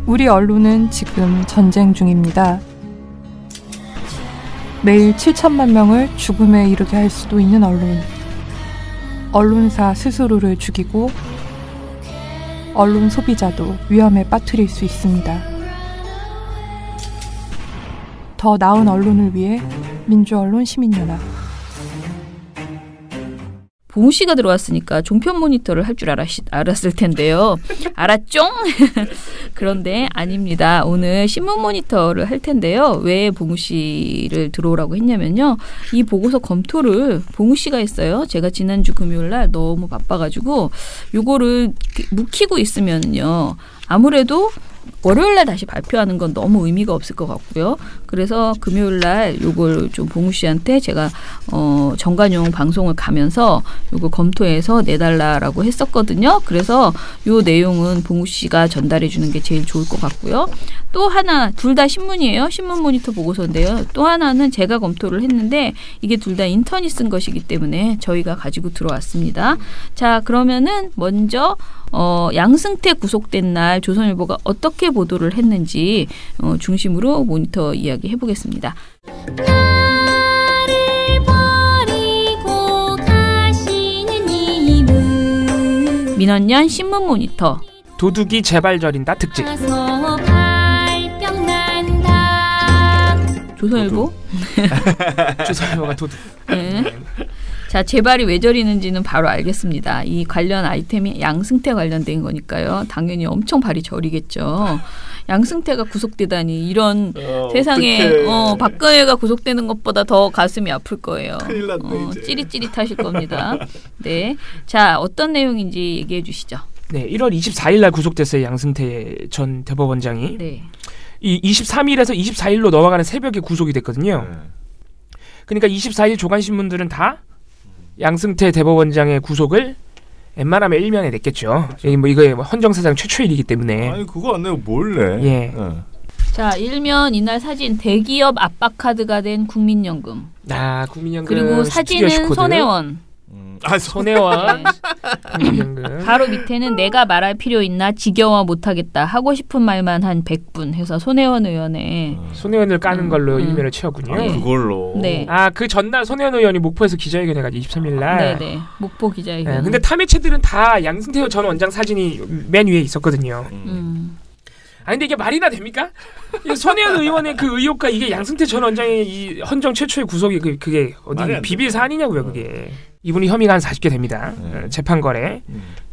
우리 언론은 지금 전쟁 중입니다. 매일 7천만 명을 죽음에 이르게 할 수도 있는 언론. 언론사 스스로를 죽이고 언론 소비자도 위험에 빠뜨릴 수 있습니다. 더 나은 언론을 위해 민주언론 시민연합. 봉우 씨가 들어왔으니까 종편 모니터를 할 줄 알았을 텐데요. 알았죠? 그런데 아닙니다. 오늘 신문 모니터를 할 텐데요. 왜 봉우 씨를 들어오라고 했냐면요. 이 보고서 검토를 봉우 씨가 했어요. 제가 지난주 금요일 날 너무 바빠가지고 요거를 묵히고 있으면요. 아무래도 월요일날 다시 발표하는 건 너무 의미가 없을 것 같고요. 그래서 금요일날 요걸 좀 봉우 씨한테 제가 정관용 방송을 가면서 요거 검토해서 내달라라고 했었거든요. 그래서 요 내용은 봉우 씨가 전달해 주는 게 제일 좋을 것 같고요. 또 하나, 둘 다 신문이에요. 신문 모니터 보고서인데요. 또 하나는 제가 검토를 했는데 이게 둘 다 인턴이 쓴 것이기 때문에 저희가 가지고 들어왔습니다. 자, 그러면은 먼저 양승태 구속된 날 조선일보가 어떻게 보도를 했는지 중심으로 모니터 이야기 해보겠습니다. 민원연 신문 모니터. 도둑이 재발 저린다 특집. 조선일보? 조선일보가 도둑. 네. 자, 재발이 왜 저리는지는 바로 알겠습니다. 이 관련 아이템이 양승태 관련된 거니까요. 당연히 엄청 발이 저리겠죠. 양승태가 구속되다니 이런 세상에 박근혜가 구속되는 것보다 더 가슴이 아플 거예요. 큰일 났네, 이제. 찌릿찌릿하실 겁니다. 네, 자, 어떤 내용인지 얘기해 주시죠. 네, 1월 24일 날 구속됐어요. 양승태 전 대법원장이. 네. 이 23일에서 24일로 넘어가는 새벽에 구속이 됐거든요. 그러니까 24일 조간신문들은 다 양승태 대법원장의 구속을 웬만하면 일면에 냈겠죠. 뭐 이거 헌정사상 최초의 일이기 때문에. 아니 그거 안 내고 뭘 내? 예. 자, 일면 이날 사진 대기업 압박 카드가 된 국민연금. 아, 국민연금. 그리고 사진은 손혜원. 손혜원. 국민연금. 바로 밑에는 내가 말할 필요 있나 지겨워 못하겠다 하고 싶은 말만 한 100분 해서 손혜원 의원의 손혜원을 까는 걸로 일면을 채웠군요. 네. 그걸로. 네. 아, 그 전날 손혜원 의원이 목포에서 기자회견 해가지고 23일 날. 네네. 목포 기자회견. 네, 근데 탐의체들은 다 양승태 전 원장 사진이 맨 위에 있었거든요. 아니 근데 이게 말이나 됩니까? 손혜원 의원의 그 의혹과 이게 양승태 전 원장의 이 헌정 최초의 구속이 그게 어디 비빌 사안이냐고요, 그게. 이분이 혐의가 한 40개 됩니다. 재판 거래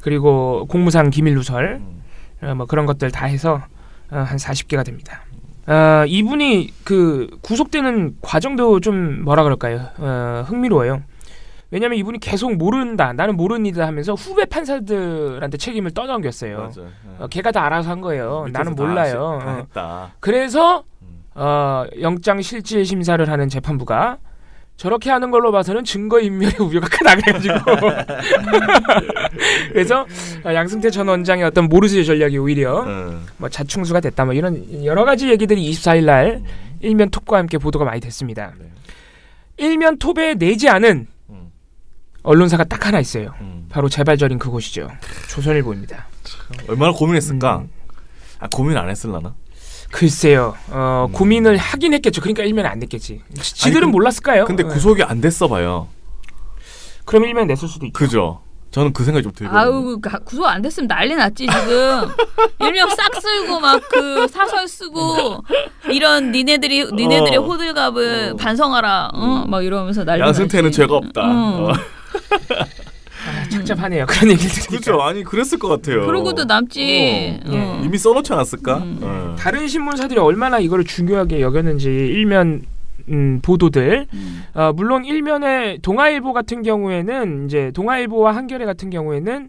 그리고 공무상 기밀 누설 뭐 그런 것들 다 해서 한 40개가 됩니다. 이분이 그 구속되는 과정도 좀 뭐라 그럴까요? 흥미로워요. 왜냐하면 이분이 계속 모른다, 나는 모르는 일이다 하면서 후배 판사들한테 책임을 떠넘겼어요. 걔가 다 알아서 한 거예요. 나는 몰라요. 그래서 영장 실질 심사를 하는 재판부가 저렇게 하는 걸로 봐서는 증거인멸의 우려가 크다 그래가지고 그래서 양승태 전 원장의 어떤 모르쇠 전략이 오히려 뭐 자충수가 됐다 뭐 이런 여러 가지 얘기들이 24일 날 일면 톱과 함께 보도가 많이 됐습니다. 일면 톱에 내지 않은 언론사가 딱 하나 있어요. 바로 재발절인 그곳이죠. 조선일보입니다. 얼마나 고민했을까? 고민 안 했을라나? 글쎄요. 고민을 하긴 했겠죠. 그러니까 일면에 안 냈겠지. 지들은 몰랐을까요? 근데 구속이 안 됐어 봐요. 그럼 일면 냈을 수도 있죠. 그죠. 저는 그 생각이 좀 들거든요. 아우, 구속 안 됐으면 난리 났지 지금. 일명 싹 쓸고 막 그 사설 쓰고 이런 니네들의 호들갑을 반성하라. 막 이러면서 난리 났지. 양승태는 죄가 없다. 착잡하네요. 그런 얘기를 들으니까. 그렇죠. 아니 그랬을 것 같아요. 그러고도 남지. 이미 써놓지 않았을까? 다른 신문사들이 얼마나 이거를 중요하게 여겼는지 일면 보도들. 물론 일면의 동아일보 같은 경우에는 이제 동아일보와 한겨레 같은 경우에는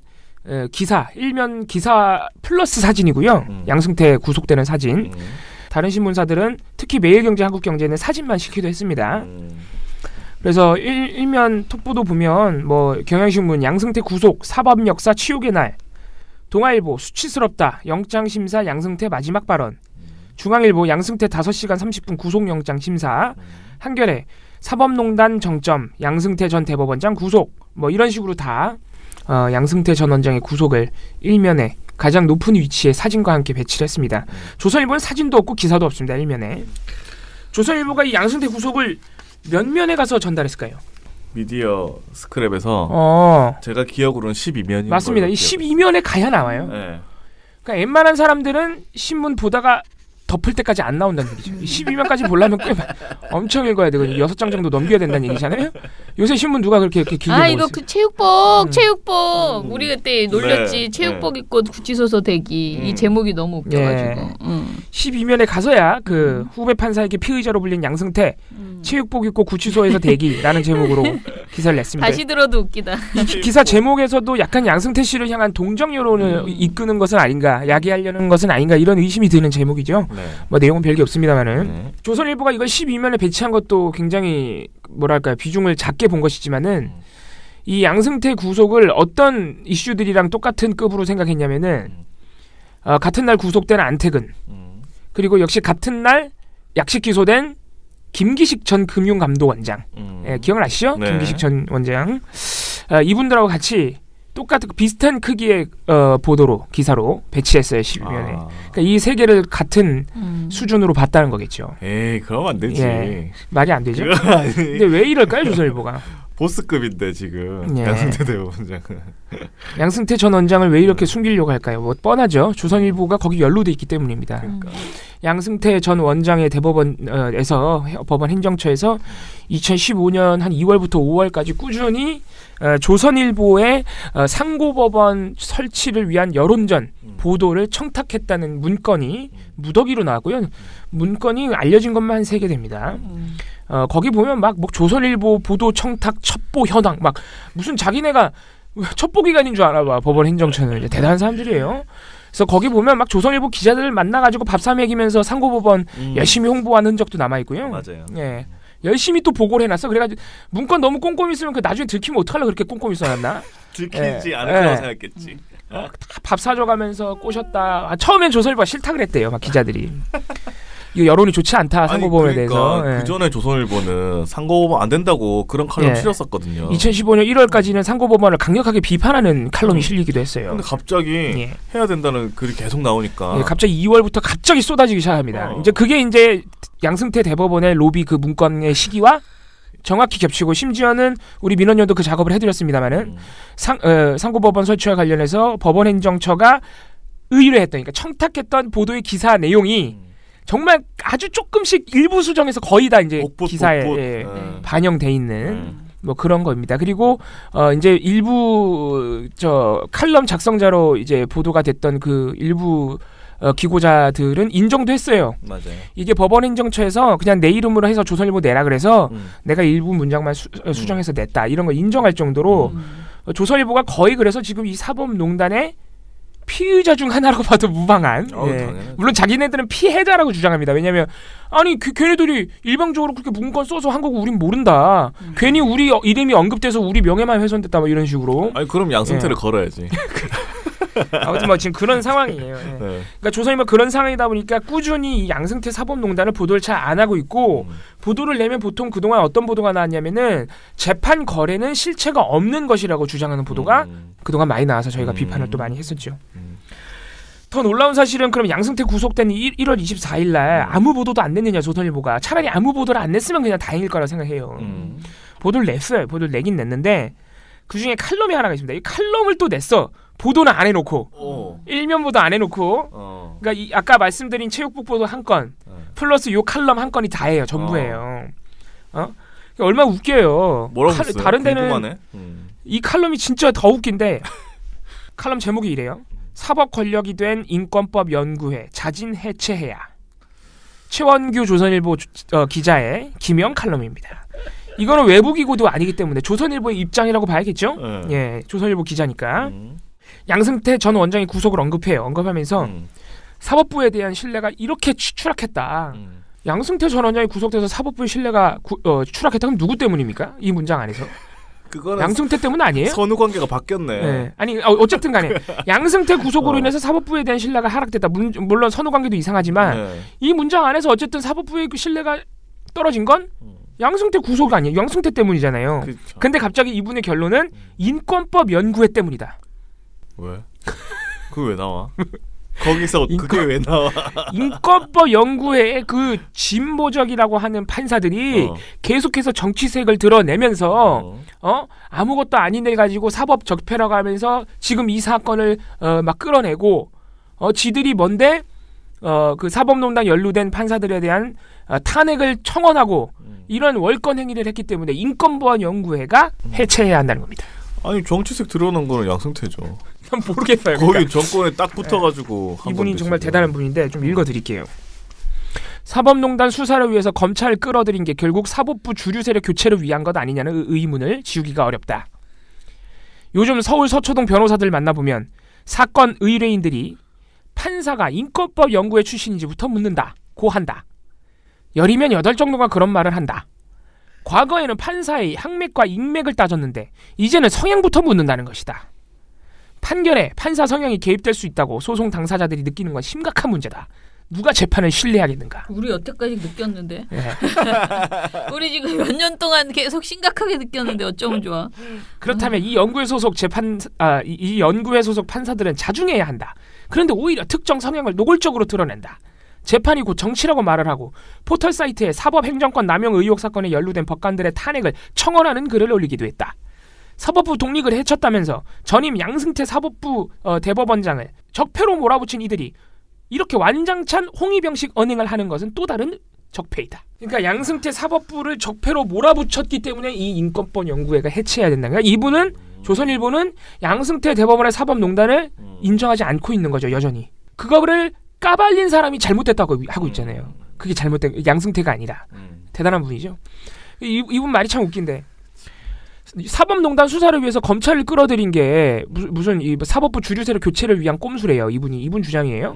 기사 일면 기사 플러스 사진이고요. 양승태 구속되는 사진. 다른 신문사들은 특히 매일경제, 한국경제는 사진만 싣기도 했습니다. 그래서 일면 톱보도 보면 뭐 경향신문 양승태 구속 사법 역사 치욕의 날, 동아일보 수치스럽다 영장심사 양승태 마지막 발언, 중앙일보 양승태 5시간 30분 구속영장 심사, 한겨레 사법농단 정점 양승태 전 대법원장 구속, 뭐 이런 식으로 다 양승태 전 원장의 구속을 일면에 가장 높은 위치에 사진과 함께 배치를 했습니다. 조선일보는 사진도 없고 기사도 없습니다. 일면에. 조선일보가 이 양승태 구속을 몇 면에 가서 전달했을까요? 미디어 스크랩에서 제가 기억으로는 12면인 맞습니다. 이 12면에 가야 나와요. 네. 그러니까 웬만한 사람들은 신문 보다가 덮을 때까지 안 나온다는 얘기죠. 12면까지 보려면 꽤 엄청 읽어야 되거든요. 6장 정도 넘겨야 된다는 얘기잖아요. 요새 신문 누가 그렇게 길게 보고 이거 있어요? 그 체육복 우리 그때 놀렸지. 체육복 입고 구치소서 대기 이 제목이 너무 웃겨가지고 12면에 가서야 그 후배 판사에게 피의자로 불린 양승태 체육복 입고 구치소에서 대기라는 제목으로 기사를 냈습니다. 다시 들어도 웃기다. 이 기사 제목에서도 약간 양승태 씨를 향한 동정 여론을 이끄는 것은 아닌가, 야기하려는 것은 아닌가 이런 의심이 드는 제목이죠. 네. 뭐 내용은 별게 없습니다만은 조선일보가 이걸 12면에 배치한 것도 굉장히 뭐랄까 비중을 작게 본 것이지만은 이 양승태 구속을 어떤 이슈들이랑 똑같은 급으로 생각했냐면은 같은 날 구속된 안택은 그리고 역시 같은 날 약식 기소된 김기식 전 금융감독원장 기억나시죠? 네. 김기식 전 원장 이분들하고 같이 똑같은 비슷한 크기의 보도로 기사로 배치했어요. 12면에. 그러니까 이 세 개를 같은 수준으로 봤다는 거겠죠. 에이 그러면 안 되지. 예, 말이 안 되죠. 근데 왜 이럴까요, 조선일보가? 보스급인데 지금 양승태 대법원장은. 양승태 전 원장을 왜 이렇게 숨기려고 할까요? 뭐 뻔하죠. 조선일보가 거기 연루돼 있기 때문입니다. 그러니까. 양승태 전 원장의 대법원에서 법원 행정처에서 2015년 한 2월부터 5월까지 꾸준히 조선일보의 상고법원 설치를 위한 여론전 보도를 청탁했다는 문건이 무더기로 나왔고요. 문건이 알려진 것만 한 3개 됩니다. 거기 보면 막 조선일보 보도 청탁 첩보 현황 막 무슨 자기네가 첩보기관인 줄 알아봐. 법원 행정처는 대단한 사람들이에요. 그래서 거기 보면 막 조선일보 기자들을 만나가지고 밥 사 먹이면서 상고법원 열심히 홍보하는 흔적도 남아있고요. 맞아요. 예. 열심히 또 보고를 해놨어. 그래가지고 문건 너무 꼼꼼히 쓰면 그 나중에 들키면 어떡하려고 그렇게 꼼꼼히 써놨나? 들키지 않을 거라고 생각했지. 밥 사줘가면서 꼬셨다. 처음엔 조선일보가 싫다 그랬대요. 막 기자들이. 이거 여론이 좋지 않다. 상고법원에 그러니까 대해서. 그 전에 조선일보는 상고법원 안 된다고 그런 칼럼 실었었거든요. 2015년 1월까지는 상고법원을 강력하게 비판하는 칼럼이 실리기도 했어요. 근데 갑자기 해야 된다는 글이 계속 나오니까. 갑자기 2월부터 갑자기 쏟아지기 시작합니다. 이제 그게 이제 양승태 대법원의 로비 그 문건의 시기와 정확히 겹치고 심지어는 우리 민원연도 그 작업을 해드렸습니다만은 상고법원 설치와 관련해서 법원 행정처가 의뢰했던 그러니까 청탁했던 보도의 기사 내용이 정말 아주 조금씩 일부 수정해서 거의 다 이제 기사에 반영돼 있는 뭐 그런 겁니다. 그리고 이제 일부 칼럼 작성자로 이제 보도가 됐던 그 일부 기고자들은 인정도 했어요. 맞아요. 이게 법원 행정처에서 그냥 내 이름으로 해서 조선일보 내라 그래서 내가 일부 문장만 수정해서 냈다 이런 거 인정할 정도로 조선일보가 거의 그래서 지금 이 사법농단의 피의자 중 하나라고 봐도 무방한. 물론 자기네들은 피해자라고 주장합니다. 왜냐하면 아니 걔네들이 일방적으로 그렇게 문건 써서 한 거고 우린 모른다. 괜히 우리 이름이 언급돼서 우리 명예만 훼손됐다 뭐 이런 식으로. 아니 그럼 양승태를 걸어야지. 아무튼 뭐 지금 그런 상황이에요. 그러니까 조선일보 그런 상황이다 보니까 꾸준히 이 양승태 사법농단을 보도를 잘 안 하고 있고 보도를 내면 보통 그동안 어떤 보도가 나왔냐면은 재판 거래는 실체가 없는 것이라고 주장하는 보도가 그동안 많이 나와서 저희가 비판을 또 많이 했었죠. 더 놀라운 사실은 그럼 양승태 구속된 1월 24일 날 아무 보도도 안 냈느냐 조선일보가. 차라리 아무 보도를 안 냈으면 그냥 다행일 거라고 생각해요. 보도를 냈어요. 보도를 내긴 냈는데 그중에 칼럼이 하나가 있습니다. 이 칼럼을 또 냈어. 보도는 안 해놓고 일면 보도 안 해놓고 그러니까 아까 말씀드린 체육복 보도 한 건 플러스 요 칼럼 한 건이 다예요. 전부예요. 얼마나 웃겨요. 뭐라고 했어요? 다른 데는 궁금하네. 이 칼럼이 진짜 더 웃긴데 칼럼 제목이 이래요. 사법 권력이 된 인권법 연구회 자진 해체해야. 최원규 조선일보 기자의 기명 칼럼입니다. 이거는 외부 기고도 아니기 때문에 조선일보의 입장이라고 봐야겠죠. 예, 조선일보 기자니까. 양승태 전 원장이 구속을 언급하면서 사법부에 대한 신뢰가 이렇게 추락했다. 양승태 전 원장이 구속돼서 사법부의 신뢰가 추락했다. 그럼 누구 때문입니까? 이 문장 안에서. 그거는 양승태 때문 아니에요? 선후 관계가 바뀌었네. 네. 아니 어쨌든 간에 양승태 구속으로 인해서 사법부에 대한 신뢰가 하락됐다. 물론 선후 관계도 이상하지만 이 문장 안에서 어쨌든 사법부의 그 신뢰가 떨어진 건 양승태 구속 아니에요. 양승태 때문이잖아요. 그쵸. 근데 갑자기 이분의 결론은 인권법 연구회 때문이다. 왜? 그게 왜 나와? 거기서 그게 왜 나와? 인권법 연구회의 그 진보적이라고 하는 판사들이 계속해서 정치색을 드러내면서 아무것도 아닌 일 가지고 사법 적폐라고 하면서 지금 이 사건을 막 끌어내고 지들이 뭔데 그 사법농단 연루된 판사들에 대한 탄핵을 청원하고 이런 월권 행위를 했기 때문에 인권보안 연구회가 해체해야 한다는 겁니다. 아니 정치색 드러난 거는 양승태죠. 난 모르겠어요. 거기 그러니까. 정권에 딱 붙어가지고 이분이 정말 대단한 분인데 좀 읽어드릴게요. 사법농단 수사를 위해서 검찰을 끌어들인 게 결국 사법부 주류 세력 교체를 위한 것 아니냐는 의문을 지우기가 어렵다. 요즘 서울 서초동 변호사들 만나보면 사건 의뢰인들이 판사가 인권법 연구회 출신인지부터 묻는다. 고한다. 열이면 8 정도가 그런 말을 한다. 과거에는 판사의 학맥과 인맥을 따졌는데 이제는 성향부터 묻는다는 것이다. 판결에 판사 성향이 개입될 수 있다고 소송 당사자들이 느끼는 건 심각한 문제다. 누가 재판을 신뢰하겠는가? 우리 여태까지 느꼈는데. 네. 우리 지금 몇 년 동안 계속 심각하게 느꼈는데 어쩌면 좋아. 그렇다면 이 연구회 소속 이 연구회 소속 판사들은 자중해야 한다. 그런데 오히려 특정 성향을 노골적으로 드러낸다. 재판이 곧 정치라고 말을 하고 포털 사이트에 사법행정권 남용 의혹 사건에 연루된 법관들의 탄핵을 청원하는 글을 올리기도 했다. 사법부 독립을 해쳤다면서 전임 양승태 사법부 대법원장을 적폐로 몰아붙인 이들이 이렇게 완장찬 홍위병식 언행을 하는 것은 또 다른 적폐이다. 그러니까 양승태 사법부를 적폐로 몰아붙였기 때문에 이 인권법 연구회가 해체해야 된다. 그러니까 조선일보는 양승태 대법원의 사법농단을 인정하지 않고 있는 거죠. 여전히. 그거를 까발린 사람이 잘못됐다고 하고 있잖아요. 그게 잘못된 양승태가 아니라. 대단한 분이죠. 이분 말이 참 웃긴데 사법농단 수사를 위해서 검찰을 끌어들인 게 무슨 이 사법부 주류세력 교체를 위한 꼼수래요. 이분 주장이에요.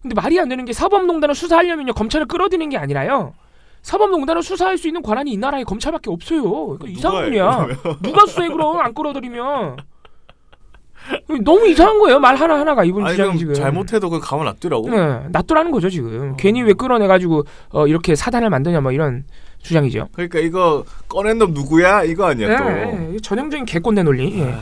근데 말이 안 되는 게 사법농단을 수사하려면요 검찰을 끌어들이는 게 아니라요. 사법농단을 수사할 수 있는 권한이 이 나라에 검찰밖에 없어요. 그러니까 이상한 분이야. 누가 수사해 그럼 안 끌어들이면. 너무 이상한 거예요. 말 하나하나가 이분 주장이 지금. 잘못해도 그 가만 놔두라고? 네. 놔두라는 거죠 지금. 괜히 왜 끌어내가지고 이렇게 사단을 만드냐 뭐 이런 주장이죠. 그러니까 이거 꺼낸 놈 누구야? 이거 아니야 또. 네. 전형적인 개꼰대 논리. 예.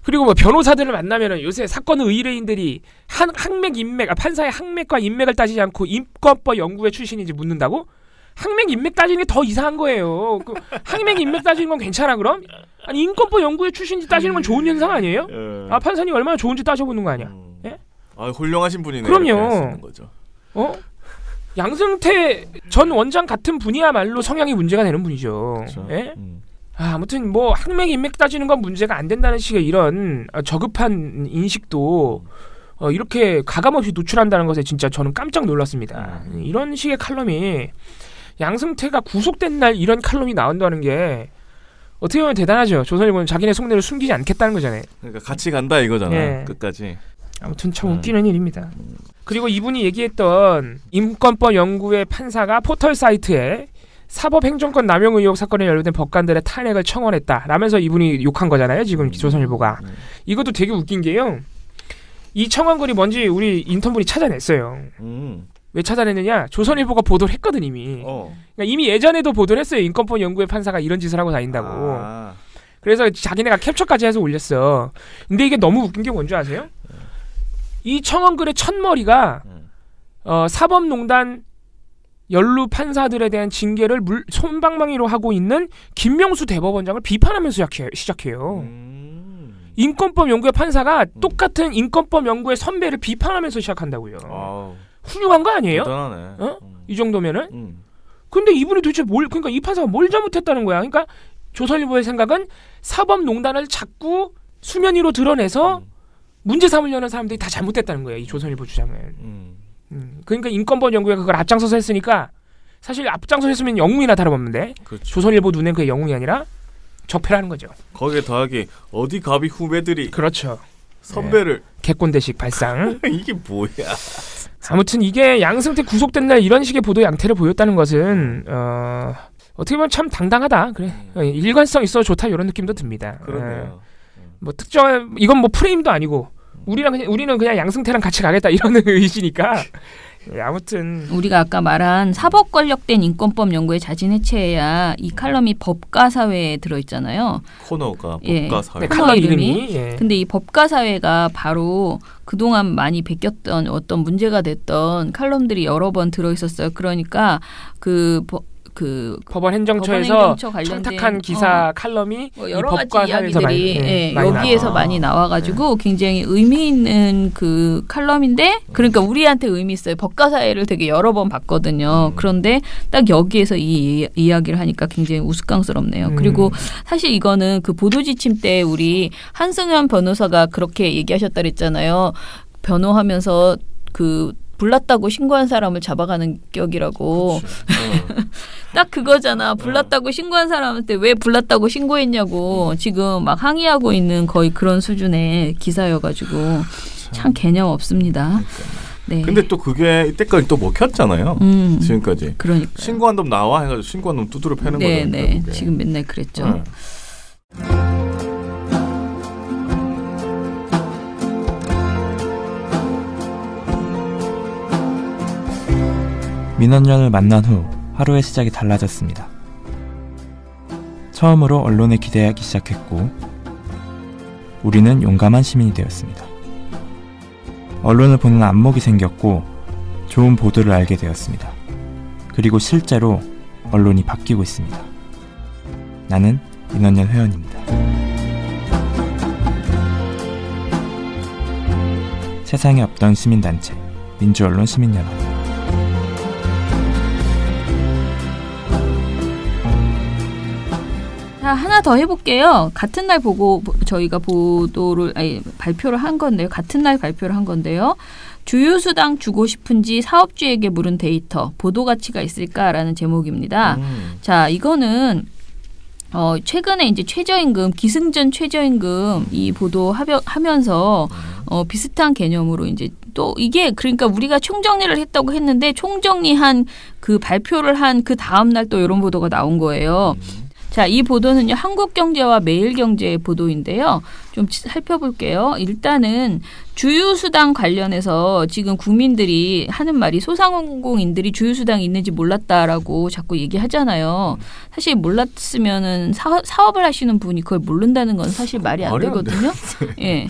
그리고 뭐 변호사들을 만나면은 요새 사건 의뢰인들이 학맥 인맥 판사의 학맥과 인맥을 따지지 않고 인권법 연구회 출신인지 묻는다고? 학맥 인맥 따지는 게 더 이상한 거예요. 그 학맥 인맥 따지는 건 괜찮아 그럼? 아니 인권법 연구회 출신인지 따지는 건 좋은 현상 아니에요? 아 판사님 얼마나 좋은지 따져보는 거 아니야? 예? 아 훌륭하신 분이네. 그럼요. 양승태 전 원장 같은 분이야말로 성향이 문제가 되는 분이죠. 그렇죠. 예? 아무튼 뭐 학맥 인맥 따지는 건 문제가 안 된다는 식의 이런 저급한 인식도 이렇게 가감없이 노출한다는 것에 진짜 저는 깜짝 놀랐습니다. 이런 식의 칼럼이 양승태가 구속된 날 이런 칼럼이 나온다는 게 어떻게 보면 대단하죠. 조선일보는 자기네 속내를 숨기지 않겠다는 거잖아요. 그러니까 같이 간다 이거잖아. 예. 끝까지. 아무튼 참 웃기는 일입니다. 그리고 이분이 얘기했던 인권법 연구회 판사가 포털 사이트에 사법행정권 남용 의혹 사건에 연루된 법관들의 탄핵을 청원했다 라면서 이분이 욕한 거잖아요. 지금 조선일보가. 이것도 되게 웃긴 게요. 이 청원글이 뭔지 우리 인턴분이 찾아냈어요. 왜 찾아냈느냐? 조선일보가 보도를 했거든 이미. 그러니까 이미 예전에도 보도를 했어요. 인권법 연구회 판사가 이런 짓을 하고 다닌다고. 그래서 자기네가 캡처까지 해서 올렸어. 근데 이게 너무 웃긴 게 뭔지 아세요? 이 청원글의 첫머리가 사법농단 연루 판사들에 대한 징계를 솜방망이로 하고 있는 김명수 대법원장을 비판하면서 시작해요. 인권법 연구회 판사가 똑같은 인권법 연구회 선배를 비판하면서 시작한다고요. 훌륭한 거 아니에요? 대단하네. 이 정도면은? 근데 이분이 도대체 그러니까 이 판사가 뭘 잘못했다는 거야? 그러니까 조선일보의 생각은 사법농단을 자꾸 수면 위로 드러내서 문제 삼으려는 사람들이 다 잘못됐다는 거예요. 이 조선일보 주장은. 그러니까 인권법 연구에 그걸 앞장서서 했으니까 사실 앞장서서 했으면 영웅이나 다름없는데 그렇죠. 조선일보 눈엔 그게 영웅이 아니라 적폐라는 거죠. 거기에 더하기 어디 갑이 후배들이 그렇죠. 선배를 개꼰대식 발상. 이게 뭐야. 아무튼 이게 양승태 구속된 날 이런 식의 보도 양태를 보였다는 것은 어떻게 보면 참 당당하다. 그래. 일관성 있어 좋다 이런 느낌도 듭니다. 그러네요. 뭐 특정 이건 뭐 프레임도 아니고 우리는 그냥 양승태랑 같이 가겠다 이런 의지니까 아무튼 우리가 아까 말한 사법 권력된 인권법 연구의 자진 해체해야 이 칼럼이 법과 사회에 들어있잖아요. 코너가 예. 법과 사회. 네, 코너 이름이. 예. 근데 이 법과 사회가 바로 그동안 많이 베꼈던 어떤 문제가 됐던 칼럼들이 여러 번 들어있었어요. 그러니까 법원 행정처에서 청탁한 기사 칼럼이 뭐 여러 이 가지 법과 사회에서 이야기들이 많이 여기에서 많이 나와가지고 굉장히 의미 있는 그 칼럼인데 그러니까 우리한테 의미 있어요. 법과 사회를 되게 여러 번 봤거든요. 그런데 딱 여기에서 이 이야기를 하니까 굉장히 우스꽝스럽네요. 그리고 사실 이거는 그 보도지침 때 우리 한승현 변호사가 그렇게 얘기하셨다 그랬잖아요. 변호하면서 불났다고 신고한 사람을 잡아가는 격이라고. 딱 그거잖아. 불났다고 신고한 사람한테 왜 불났다고 신고했냐고 지금 막 항의하고 있는 거의 그런 수준의 기사여가지고 참 개념 없습니다. 네. 근데 또 그게 이때까지 또 먹혔잖아요. 지금까지. 그러니까. 신고한 놈 나와 해가지고 신고한 놈 두드려 패는 거죠. 네. 지금 맨날 그랬죠. 민원연을 만난 후 하루의 시작이 달라졌습니다. 처음으로 언론에 기대하기 시작했고 우리는 용감한 시민이 되었습니다. 언론을 보는 안목이 생겼고 좋은 보도를 알게 되었습니다. 그리고 실제로 언론이 바뀌고 있습니다. 나는 민원연 회원입니다. 세상에 없던 시민단체 민주언론 시민연합. 자, 하나 더 해볼게요. 같은 날 보고 저희가 발표를 한 건데요. 같은 날 발표를 한 건데요. 주유수당 주고 싶은지 사업주에게 물은 데이터, 보도 가치가 있을까라는 제목입니다. 자, 이거는 최근에 이제 최저임금, 기승전 최저임금 이 보도하면서 비슷한 개념으로 이제 또 이게 그러니까 우리가 총정리를 했다고 했는데 총정리한 그 발표를 한 그 다음 날 또 이런 보도가 나온 거예요. 자, 이 보도는요, 한국경제와 매일경제의 보도인데요. 좀 살펴볼게요. 일단은 주유수당 관련해서 지금 국민들이 하는 말이 소상공인들이 주유수당이 있는지 몰랐다라고 자꾸 얘기하잖아요. 사실 몰랐으면은 사업을 하시는 분이 그걸 모른다는 건 사실 말이 안 되거든요. 예.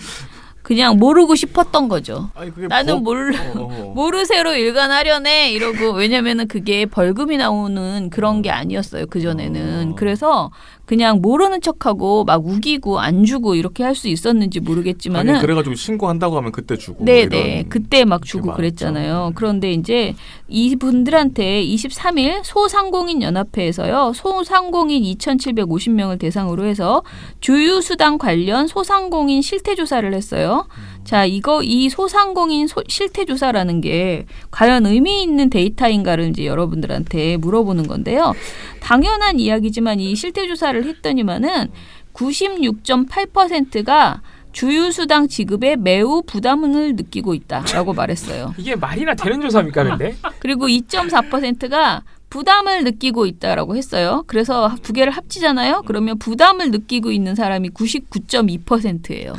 그냥 모르고 싶었던 거죠. 아니, 나는 모르쇠로 일관하려네 이러고 왜냐면은 그게 벌금이 나오는 그런 게 아니었어요. 그전에는. 그래서 그냥 모르는 척하고 막 우기고 안 주고 이렇게 할 수 있었는지 모르겠지만은 아니, 그래가지고 신고한다고 하면 그때 주고 네네 그때 막 주고 그랬잖아요. 그런데 이제 이분들한테 23일 소상공인 연합회에서요 소상공인 2,750명을 대상으로 해서 주유수당 관련 소상공인 실태조사를 했어요. 자, 이 소상공인 실태조사라는 게 과연 의미 있는 데이터인가를 이제 여러분들한테 물어보는 건데요. 당연한 이야기지만 이 실태조사를 했더니만은 96.8%가 주유수당 지급에 매우 부담을 느끼고 있다라고 말했어요. 이게 말이나 되는 조사입니까, 근데? 그리고 2.4%가 부담을 느끼고 있다라고 했어요. 그래서 두 개를 합치잖아요. 그러면 부담을 느끼고 있는 사람이 99.2%예요.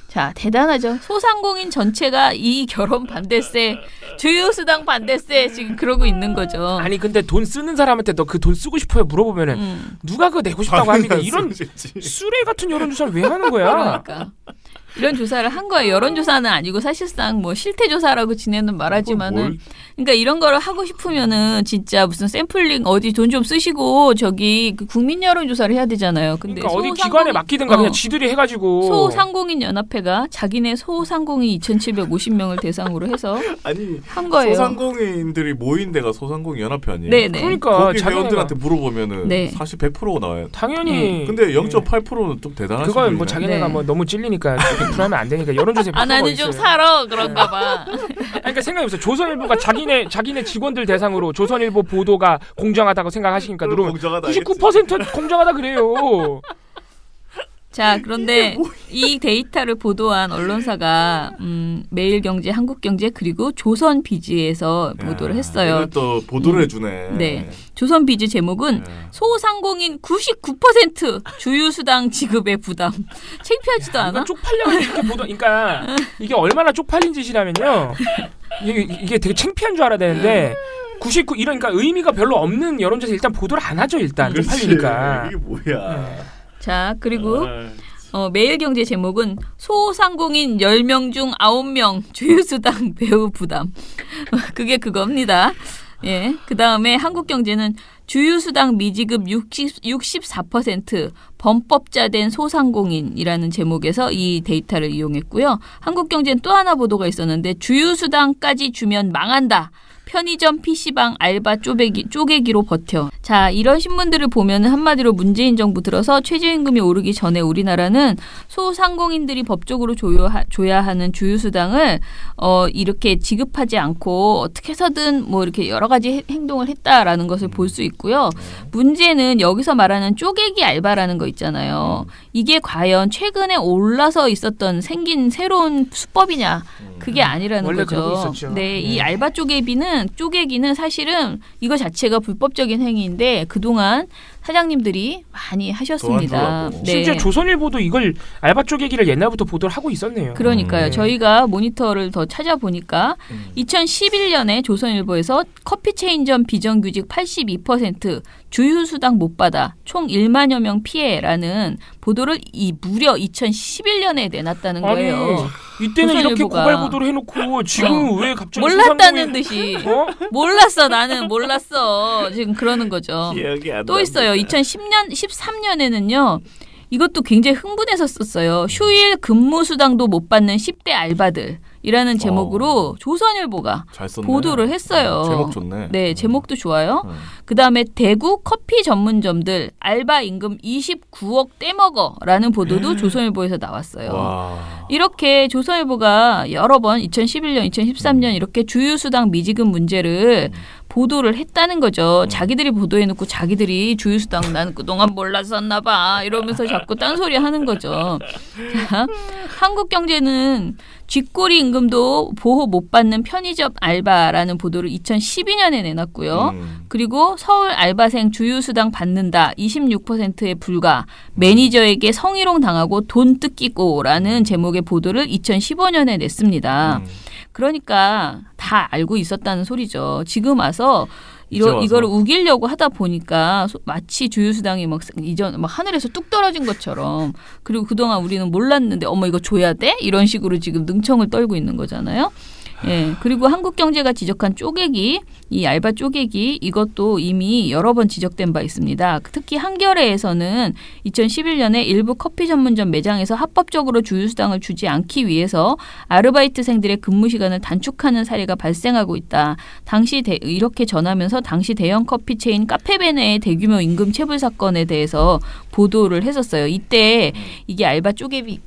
자, 대단하죠. 소상공인 전체가 이 결혼 반대세, 주유수당 반대세 지금 그러고 있는 거죠. 아니 근데 돈 쓰는 사람한테 너 그 돈 쓰고 싶어요 물어보면은 누가 그거 내고 싶다고 합니까? 이런 쓰레 같은 여론조사를 왜 하는 거야? 그러니까. 이런 조사를 한 거예요. 여론조사는 아니고 사실상 뭐 실태조사라고 지네는 말하지만은 그러니까 이런 거를 하고 싶으면은 진짜 무슨 샘플링 어디 돈 좀 쓰시고 저기 그 국민 여론조사를 해야 되잖아요. 근데 그러니까 어디 기관에 맡기든가 그냥 지들이 해가지고 소상공인 연합회가 자기네 소상공인 2,750명을 대상으로 해서 한 거예요. 소상공인들이 모인 데가 소상공인 연합회 아니에요? 네네. 그러니까 거기 회원들한테 물어보면은 사실 100%가 나와요. 당연히. 근데 0.8%는 좀 대단하시죠. 그건 뭐 자기네가 뭐 너무 찔리니까 불하면 안 되니까 여론조사에 나는 좀 살아 그런가 봐. 그러니까 생각해보세요. 조선일보가 자기네 직원들 대상으로 조선일보 보도가 공정하다고 생각하시니까 누르면 99% 공정하다 그래요. 자, 그런데 이 데이터를 보도한 언론사가 매일경제, 한국경제 그리고 조선비즈에서 보도를 했어요. 이걸 또 보도를 해주네. 네, 조선비즈 제목은 소상공인 99% 주유수당 지급의 부담. 창피하지도 않아? 쪽팔려 이렇게 보도. 그러니까 이게 얼마나 쪽팔린 짓이라면요. 이게 되게 창피한 줄 알아야 되는데 99 이러니까 의미가 별로 없는 여론조사 일단 보도를 안 하죠 일단 좀 팔리니까. 이게 뭐야? 자 그리고 매일경제 제목은 소상공인 10명 중 9명 주유수당 배우 부담. 그게 그겁니다. 예. 그 다음에 한국경제는 주유수당 미지급 64% 범법자된 소상공인이라는 제목에서 이 데이터를 이용했고요. 한국경제는 또 하나 보도가 있었는데 주유수당까지 주면 망한다. 편의점 PC방 알바 쪼개기로 버텨. 자, 이런 신문들을 보면 한마디로 문재인 정부 들어서 최저임금이 오르기 전에 우리나라는 소상공인들이 법적으로 줘야 하는 주유수당을 이렇게 지급하지 않고 어떻게 해서든 뭐 이렇게 여러 가지 행동을 했다라는 것을 볼 수 있고요. 문제는 여기서 말하는 쪼개기 알바라는 거 있잖아요. 이게 과연 최근에 올라서 생긴 새로운 수법이냐? 그게 아니라는 원래 거죠. 그러고 있었죠. 네, 이 알바 쪼개기는 사실은 이거 자체가 불법적인 행위인데 그동안 사장님들이 많이 하셨습니다. 네. 심지어 조선일보도 이걸 알바 쪼개기를 옛날부터 보도를 하고 있었네요. 그러니까요. 저희가 모니터를 더 찾아보니까 2011년에 조선일보에서 커피 체인점 비정규직 82% 주유수당 못 받아 총 1만여 명 피해라는 보도를 무려 2011년에 내놨다는 거예요. 아니, 이때는 이렇게 고발 보도를 해놓고 지금 왜 갑자기 몰랐다는 듯이 몰랐어 나는 몰랐어 지금 그러는 거죠. 또 있어요. 2013년에는요. 이것도 굉장히 흥분해서 썼어요. 휴일 근무수당도 못 받는 10대 알바들이라는 제목으로 조선일보가 보도를 했어요. 제목 좋네. 네, 제목도 좋아요. 그다음에 대구 커피 전문점들 알바 임금 29억 떼먹어라는 보도도 조선일보에서 나왔어요. 와. 이렇게 조선일보가 여러 번 2011년, 2013년 이렇게 주유수당 미지급 문제를 보도를 했다는 거죠. 자기들이 보도해놓고 자기들이 주유수당 나는 그동안 몰랐었나 봐 이러면서 자꾸 딴소리 하는 거죠. 자, 한국경제는 쥐꼬리 임금도 보호 못 받는 편의점 알바라는 보도를 2012년에 내놨고요. 그리고 서울 알바생 주유수당 받는다 26%에 불과 매니저에게 성희롱 당하고 돈 뜯기고라는 제목의 보도를 2015년에 냈습니다. 그러니까 다 알고 있었다는 소리죠. 지금 와서 이거를 우기려고 하다 보니까 마치 주유수당이 막 하늘에서 뚝 떨어진 것처럼 그리고 그동안 우리는 몰랐는데 어머 이거 줘야 돼? 이런 식으로 지금 능청을 떨고 있는 거잖아요. 예. 그리고 한국경제가 지적한 쪼개기, 이 알바 쪼개기 이것도 이미 여러 번 지적된 바 있습니다. 특히 한겨레에서는 2011년에 일부 커피 전문점 매장에서 합법적으로 주유수당을 주지 않기 위해서 아르바이트생들의 근무 시간을 단축하는 사례가 발생하고 있다. 당시 이렇게 전하면서 당시 대형 커피 체인 카페베네의 대규모 임금 체불 사건에 대해서 보도를 했었어요. 이때 이게 알바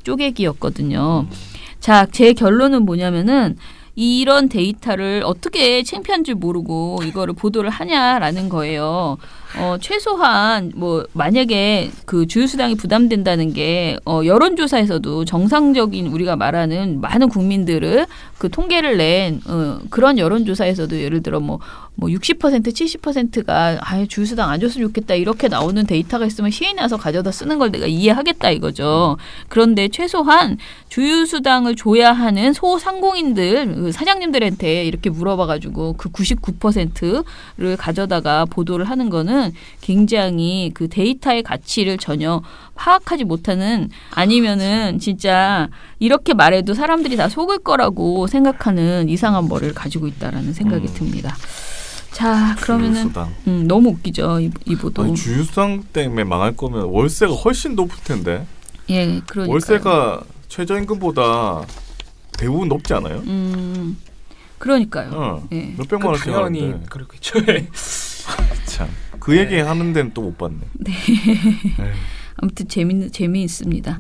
쪼개기였거든요. 자, 제 결론은 뭐냐면은 이런 데이터를 어떻게 창피한 줄 모르고 이거를 보도를 하냐라는 거예요. 최소한 만약에 그 주유수당이 부담된다는 게 여론조사에서도 정상적인 우리가 말하는 많은 국민들을 그 통계를 낸 그런 여론조사에서도 예를 들어 60% 70%가 주유수당 안 줬으면 좋겠다 이렇게 나오는 데이터가 있으면 시인이 와서 가져다 쓰는 걸 내가 이해하겠다 이거죠. 그런데 최소한 주유수당을 줘야 하는 소상공인들 사장님들한테 이렇게 물어봐가지고 그 99%를 가져다가 보도를 하는 거는 굉장히 그 데이터의 가치를 전혀 파악하지 못하는 아니면은 진짜 이렇게 말해도 사람들이 다 속을 거라고 생각하는 이상한 머리를 가지고 있다라는 생각이 듭니다. 자, 그러면은 너무 웃기죠 이 보도. 아니, 주유수당 때문에 망할 거면 월세가 훨씬 높을 텐데. 예, 그러니까 월세가 최저임금보다 대부분 높지 않아요? 그러니까요. 예. 몇백만 원씩 당연히 그렇겠죠. 참. 그 얘기 하는 데는 또 못 봤네. 네. 아무튼 재미있습니다.